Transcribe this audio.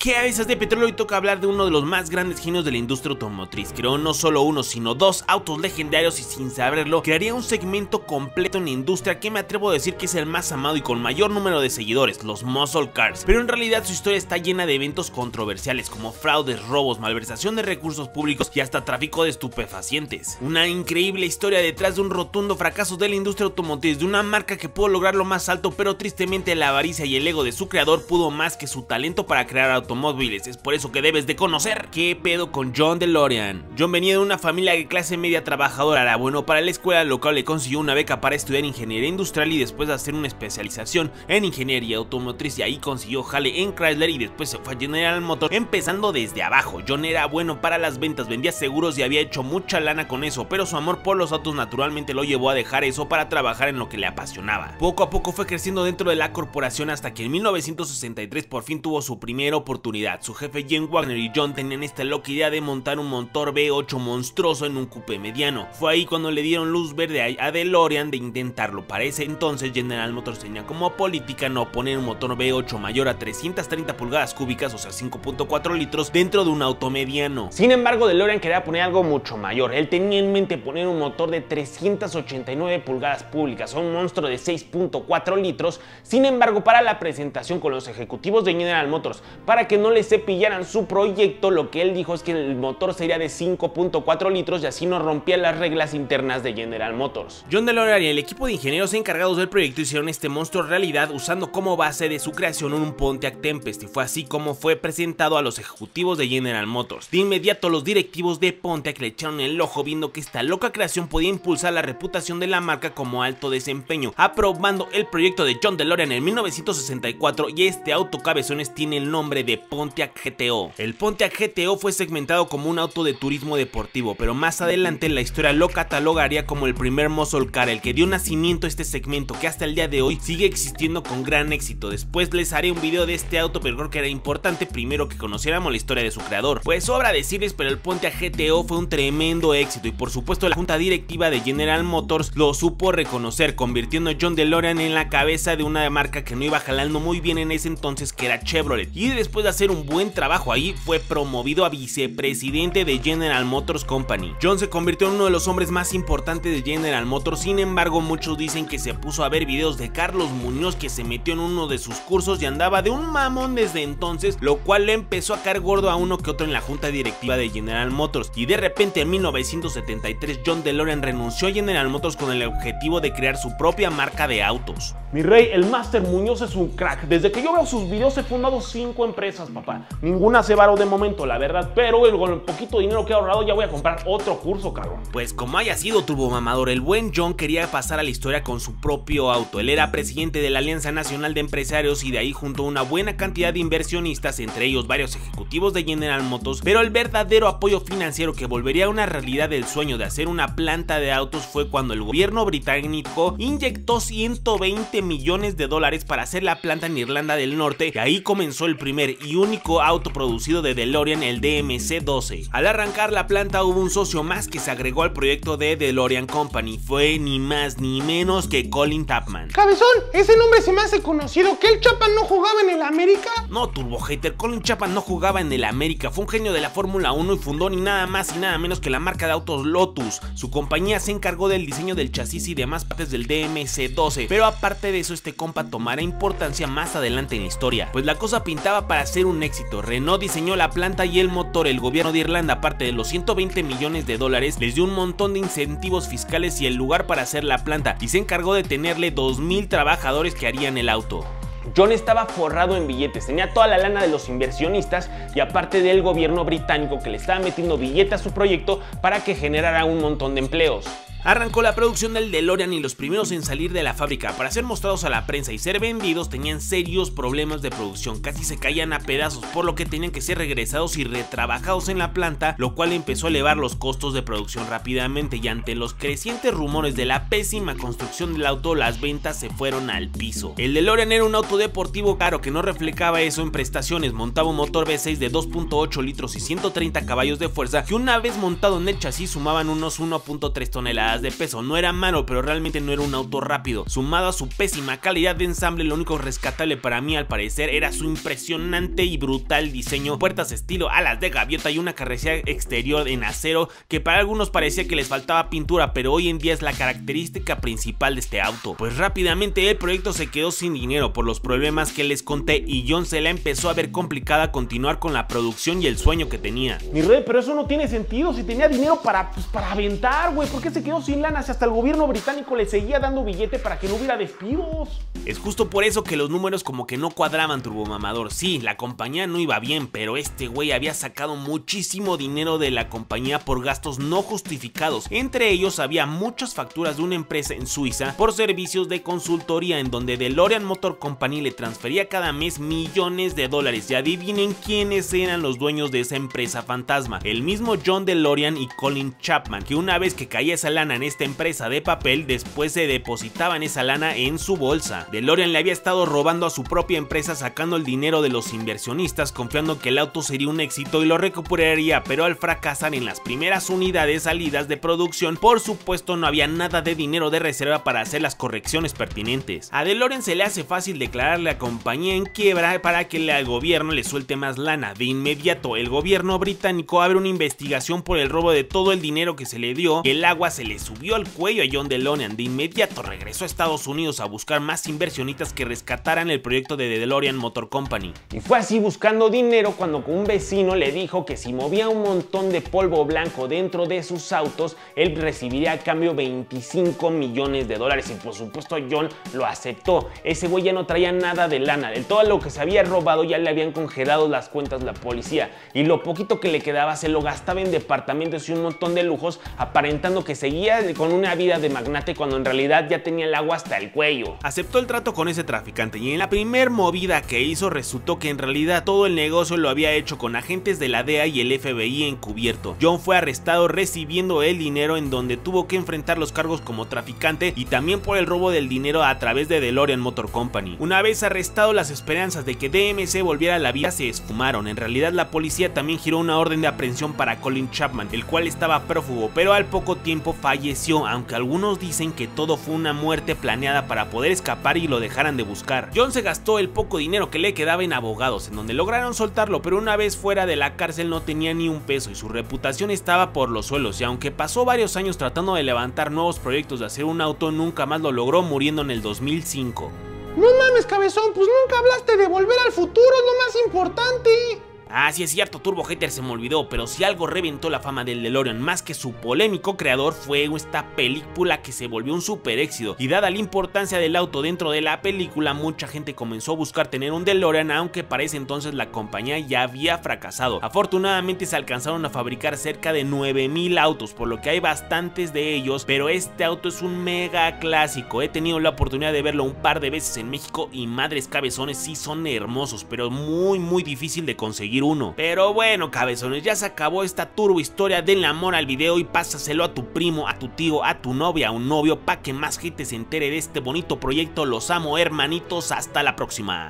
Cabezas de petróleo, y toca hablar de uno de los más grandes genios de la industria automotriz. Creó no solo uno, sino dos autos legendarios y sin saberlo, crearía un segmento completo en la industria que me atrevo a decir que es el más amado y con mayor número de seguidores, los muscle cars. Pero en realidad su historia está llena de eventos controversiales como fraudes, robos, malversación de recursos públicos y hasta tráfico de estupefacientes. Una increíble historia detrás de un rotundo fracaso de la industria automotriz, de una marca que pudo lograr lo más alto, pero tristemente la avaricia y el ego de su creador pudo más que su talento para crear automóviles. Es por eso que debes de conocer. ¿Qué pedo con John DeLorean? John venía de una familia de clase media trabajadora. Era bueno para la escuela local, le consiguió una beca para estudiar ingeniería industrial y después de hacer una especialización en ingeniería automotriz, y ahí consiguió jale en Chrysler y después se fue a General Motors, empezando desde abajo. John era bueno para las ventas, vendía seguros y había hecho mucha lana con eso, pero su amor por los autos naturalmente lo llevó a dejar eso para trabajar en lo que le apasionaba. Poco a poco fue creciendo dentro de la corporación hasta que en 1963 por fin tuvo su primera oportunidad. Su jefe Jim Wagner y John tenían esta loca idea de montar un motor V8 monstruoso en un coupé mediano. Fue ahí cuando le dieron luz verde a DeLorean de intentarlo. Para ese entonces General Motors tenía como política no poner un motor V8 mayor a 330 pulgadas cúbicas, o sea 5.4 litros, dentro de un auto mediano. Sin embargo, DeLorean quería poner algo mucho mayor. Él tenía en mente poner un motor de 389 pulgadas públicas, o un monstruo de 6.4 litros. Sin embargo, para la presentación con los ejecutivos de General Motors, para que no le cepillaran su proyecto, lo que él dijo es que el motor sería de 5.4 litros y así no rompía las reglas internas de General Motors. John DeLorean y el equipo de ingenieros encargados del proyecto hicieron este monstruo realidad usando como base de su creación un Pontiac Tempest, y fue así como fue presentado a los ejecutivos de General Motors. De inmediato los directivos de Pontiac le echaron el ojo, viendo que esta loca creación podía impulsar la reputación de la marca como alto desempeño, aprobando el proyecto de John DeLorean en 1964, y este auto cabezones tiene el nombre de Pontiac GTO. El Pontiac GTO fue segmentado como un auto de turismo deportivo, pero más adelante la historia lo catalogaría como el primer muscle car, el que dio nacimiento a este segmento que hasta el día de hoy sigue existiendo con gran éxito. Después les haré un video de este auto, pero creo que era importante primero que conociéramos la historia de su creador. Pues sobra decirles, pero el Pontiac GTO fue un tremendo éxito y por supuesto la junta directiva de General Motors lo supo reconocer, convirtiendo a John DeLorean en la cabeza de una marca que no iba jalando muy bien en ese entonces, que era Chevrolet, y después de hacer un buen trabajo ahí fue promovido a vicepresidente de General Motors Company. John se convirtió en uno de los hombres más importantes de General Motors. Sin embargo, muchos dicen que se puso a ver videos de Carlos Muñoz, que se metió en uno de sus cursos y andaba de un mamón desde entonces, lo cual le empezó a caer gordo a uno que otro en la junta directiva de General Motors, y de repente en 1973 John DeLorean renunció a General Motors con el objetivo de crear su propia marca de autos. Mi rey, el Master Muñoz es un crack. Desde que yo veo sus videos he fundado 5 empresas, papá. Ninguna se varó de momento, la verdad, pero con el poquito dinero que he ahorrado ya voy a comprar otro curso, cabrón. Pues como haya sido turbomamador, el buen John quería pasar a la historia con su propio auto. Él era presidente de la Alianza Nacional de Empresarios y de ahí juntó una buena cantidad de inversionistas, entre ellos varios ejecutivos de General Motors, pero el verdadero apoyo financiero que volvería a una realidad el sueño de hacer una planta de autos fue cuando el gobierno británico inyectó 120 millones de dólares para hacer la planta en Irlanda del Norte, y ahí comenzó el primer y único auto producido de DeLorean, el DMC-12. Al arrancar la planta hubo un socio más que se agregó al proyecto de DeLorean Company. Fue ni más ni menos que Colin Chapman. Cabezón, ese nombre se me hace conocido. ¿Que el Chapman no jugaba en el América? No, turbo hater, Colin Chapman no jugaba en el América. Fue un genio de la Fórmula 1 y fundó ni nada más y nada menos que la marca de autos Lotus. Su compañía se encargó del diseño del chasis y demás partes del DMC-12, pero aparte de eso este compa tomará importancia más adelante en la historia, pues la cosa pintaba para ser un éxito. Renault diseñó la planta y el motor. El gobierno de Irlanda, aparte de los 120 millones de dólares, les dio un montón de incentivos fiscales y el lugar para hacer la planta, y se encargó de tenerle 2000 trabajadores que harían el auto. John estaba forrado en billetes, tenía toda la lana de los inversionistas y aparte del gobierno británico que le estaba metiendo billetes a su proyecto para que generara un montón de empleos. Arrancó la producción del DeLorean y los primeros en salir de la fábrica para ser mostrados a la prensa y ser vendidos tenían serios problemas de producción, casi se caían a pedazos, por lo que tenían que ser regresados y retrabajados en la planta, lo cual empezó a elevar los costos de producción rápidamente, y ante los crecientes rumores de la pésima construcción del auto, las ventas se fueron al piso. El DeLorean era un auto deportivo caro que no reflejaba eso en prestaciones. Montaba un motor V6 de 2.8 litros y 130 caballos de fuerza, que una vez montado en el chasis sumaban unos 1.3 toneladas toneladas de peso. No era malo, pero realmente no era un auto rápido. Sumado a su pésima calidad de ensamble, lo único rescatable para mí al parecer era su impresionante y brutal diseño, puertas estilo alas de gaviota y una carrocería exterior en acero que para algunos parecía que les faltaba pintura, pero hoy en día es la característica principal de este auto. Pues rápidamente el proyecto se quedó sin dinero por los problemas que les conté y John se la empezó a ver complicada continuar con la producción y el sueño que tenía. Mi rey, pero eso no tiene sentido. Si tenía dinero para aventar, güey, ¿por qué se quedó sin lana si hasta el gobierno británico le seguía dando billete para que no hubiera despidos? Es justo por eso que los números como que no cuadraban, turbomamador. Sí, la compañía no iba bien, pero este güey había sacado muchísimo dinero de la compañía por gastos no justificados. Entre ellos había muchas facturas de una empresa en Suiza por servicios de consultoría en donde DeLorean Motor Company le transfería cada mes millones de dólares. Y adivinen quiénes eran los dueños de esa empresa fantasma. El mismo John DeLorean y Colin Chapman, que una vez que caía esa lana en esta empresa de papel, después se depositaban esa lana en su bolsa. DeLorean le había estado robando a su propia empresa, sacando el dinero de los inversionistas, confiando que el auto sería un éxito y lo recuperaría, pero al fracasar en las primeras unidades salidas de producción, por supuesto no había nada de dinero de reserva para hacer las correcciones pertinentes. A DeLorean se le hace fácil declarar la compañía en quiebra para que el gobierno le suelte más lana. De inmediato el gobierno británico abre una investigación por el robo de todo el dinero que se le dio. El agua se le subió al cuello a John DeLorean. De inmediato regresó a Estados Unidos a buscar más inversionistas que rescataran el proyecto de DeLorean Motor Company. Y fue así buscando dinero cuando un vecino le dijo que si movía un montón de polvo blanco dentro de sus autos, él recibiría a cambio 25 millones de dólares. Y por supuesto John lo aceptó. Ese güey ya no traía nada de lana. De todo lo que se había robado ya le habían congelado las cuentas la policía. Y lo poquito que le quedaba se lo gastaba en departamentos y un montón de lujos, aparentando que seguía con una vida de magnate cuando en realidad ya tenía el agua hasta el cuello. Aceptó el trato con ese traficante y en la primer movida que hizo resultó que en realidad todo el negocio lo había hecho con agentes de la DEA y el FBI encubierto. John fue arrestado recibiendo el dinero, en donde tuvo que enfrentar los cargos como traficante y también por el robo del dinero a través de DeLorean Motor Company. Una vez arrestado, las esperanzas de que DMC volviera a la vida se esfumaron. En realidad la policía también giró una orden de aprehensión para Colin Chapman, el cual estaba prófugo, pero al poco tiempo falleció, aunque algunos dicen que todo fue una muerte planeada para poder escapar y lo dejaran de buscar. John se gastó el poco dinero que le quedaba en abogados, en donde lograron soltarlo, pero una vez fuera de la cárcel no tenía ni un peso y su reputación estaba por los suelos, y aunque pasó varios años tratando de levantar nuevos proyectos de hacer un auto, nunca más lo logró, muriendo en el 2005. No mames, cabezón, pues nunca hablaste de volver al futuro, es lo más importante. Ah, sí es cierto, Turbo Hater, se me olvidó, pero si algo reventó la fama del DeLorean más que su polémico creador fue esta película que se volvió un super éxito, y dada la importancia del auto dentro de la película, mucha gente comenzó a buscar tener un DeLorean, aunque para ese entonces la compañía ya había fracasado. Afortunadamente se alcanzaron a fabricar cerca de 9000 autos, por lo que hay bastantes de ellos, pero este auto es un mega clásico. He tenido la oportunidad de verlo un par de veces en México y madres cabezones, sí son hermosos, pero muy difícil de conseguir uno. Pero bueno, cabezones, ya se acabó esta turbo historia del amor al video, y pásaselo a tu primo, a tu tío, a tu novia, a un novio, para que más gente se entere de este bonito proyecto. Los amo, hermanitos, hasta la próxima.